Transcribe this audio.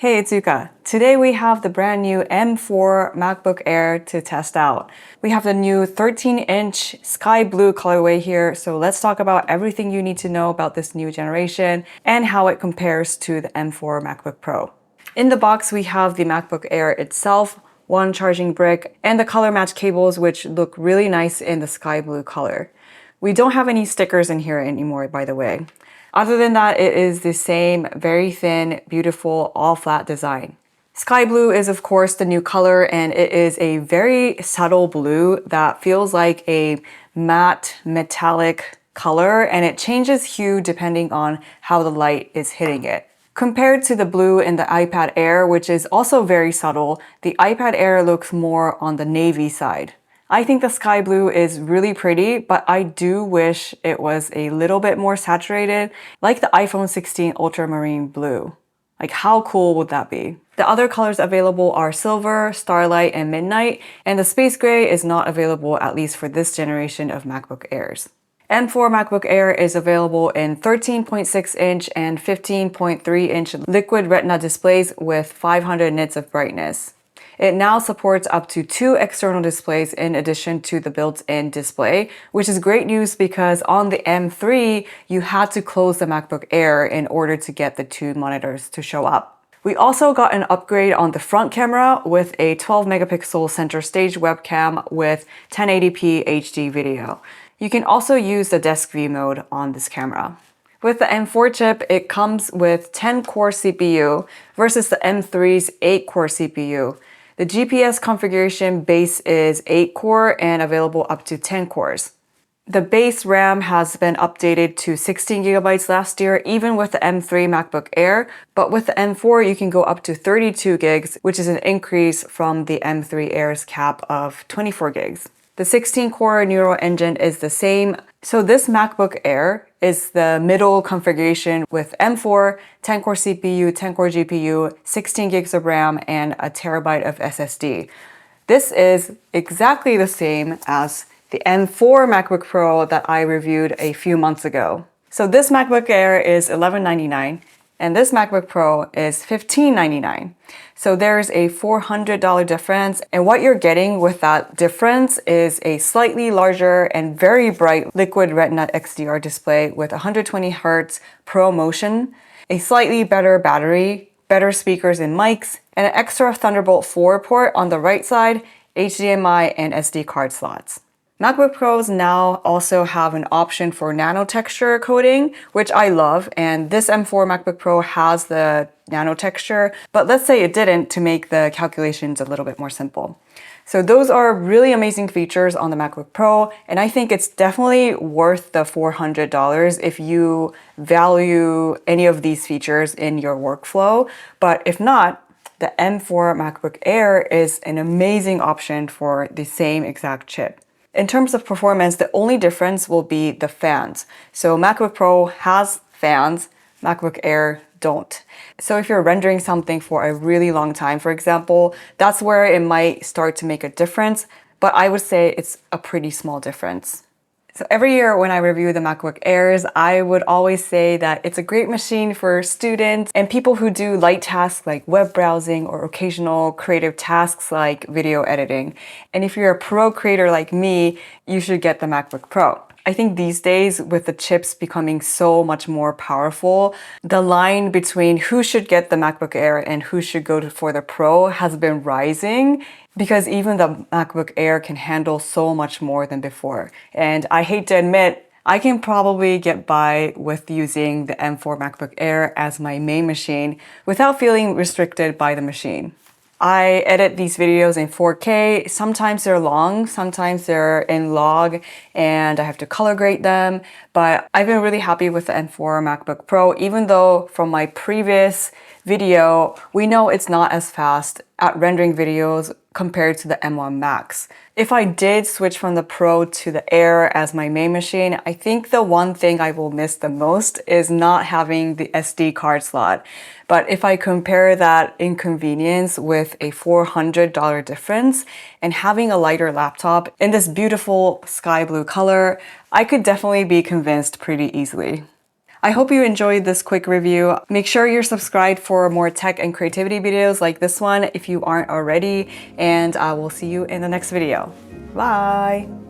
Hey, it's Yuka. Today we have the brand new M4 MacBook Air to test out. We have the new 13-inch sky blue colorway here, so let's talk about everything you need to know about this new generation and how it compares to the M4 MacBook Pro. In the box, we have the MacBook Air itself, one charging brick, and the color match cables, which look really nice in the sky blue color. We don't have any stickers in here anymore, by the way. Other than that, it is the same very thin, beautiful, all flat design. Sky blue is of course the new color, and it is a very subtle blue that feels like a matte metallic color, and it changes hue depending on how the light is hitting it. Compared to the blue in the iPad Air, which is also very subtle, the iPad Air looks more on the navy side. I think the sky blue is really pretty, but I do wish it was a little bit more saturated, like the iPhone 16 ultramarine blue. Like, how cool would that be? The other colors available are silver, starlight, and midnight, and the space gray is not available, at least for this generation of MacBook Airs. M4 MacBook Air is available in 13.6-inch and 15.3-inch liquid retina displays with 500 nits of brightness. It now supports up to 2 external displays in addition to the built-in display, which is great news because on the M3, you had to close the MacBook Air in order to get the 2 monitors to show up. We also got an upgrade on the front camera with a 12 megapixel center stage webcam with 1080p HD video. You can also use the desk view mode on this camera. With the M4 chip, it comes with 10-core CPU versus the M3's 8-core CPU. The GPS configuration base is 8-core and available up to 10 cores. The base RAM has been updated to 16 gigabytes last year, even with the M3 MacBook Air, but with the M4 you can go up to 32 gigs, which is an increase from the M3 Air's cap of 24 gigs. The 16-core neural engine is the same, so this MacBook Air is the middle configuration with M4, 10-core CPU, 10-core GPU, 16 gigs of RAM, and a terabyte of SSD. This is exactly the same as the M4 MacBook Pro that I reviewed a few months ago. So this MacBook Air is $1199, and this MacBook Pro is $1599. So there's a $400 difference, and what you're getting with that difference is a slightly larger and very bright liquid retina XDR display with 120 Hz ProMotion, a slightly better battery, better speakers and mics, and an extra Thunderbolt 4 port on the right side, HDMI and SD card slots. MacBook Pros now also have an option for nano texture coating, which I love, and this M4 MacBook Pro has the nano texture, but let's say it didn't, to make the calculations a little bit more simple. So those are really amazing features on the MacBook Pro, and I think it's definitely worth the $400 if you value any of these features in your workflow. But if not, the M4 MacBook Air is an amazing option for the same exact chip. In terms of performance, the only difference will be the fans. So MacBook Pro has fans, MacBook Air don't. So if you're rendering something for a really long time, for example, that's where it might start to make a difference, but I would say it's a pretty small difference. So every year when I review the MacBook Airs, I would always say that it's a great machine for students and people who do light tasks like web browsing or occasional creative tasks like video editing. And if you're a pro creator like me, you should get the MacBook Pro. I think these days, with the chips becoming so much more powerful, the line between who should get the MacBook Air and who should go for the Pro has been rising, because even the MacBook Air can handle so much more than before. And I hate to admit, I can probably get by with using the M4 MacBook Air as my main machine without feeling restricted by the machine. I edit these videos in 4K. Sometimes they're long, sometimes they're in log, and I have to color grade them. But I've been really happy with the M4 MacBook Pro, even though from my previous video, we know it's not as fast at rendering videos compared to the M1 Max. If I did switch from the Pro to the Air as my main machine, I think the one thing I will miss the most is not having the SD card slot. But if I compare that inconvenience with a $400 difference and having a lighter laptop in this beautiful sky blue color, I could definitely be convinced pretty easily. I hope you enjoyed this quick review. Make sure you're subscribed for more tech and creativity videos like this one if you aren't already, and I will see you in the next video. Bye!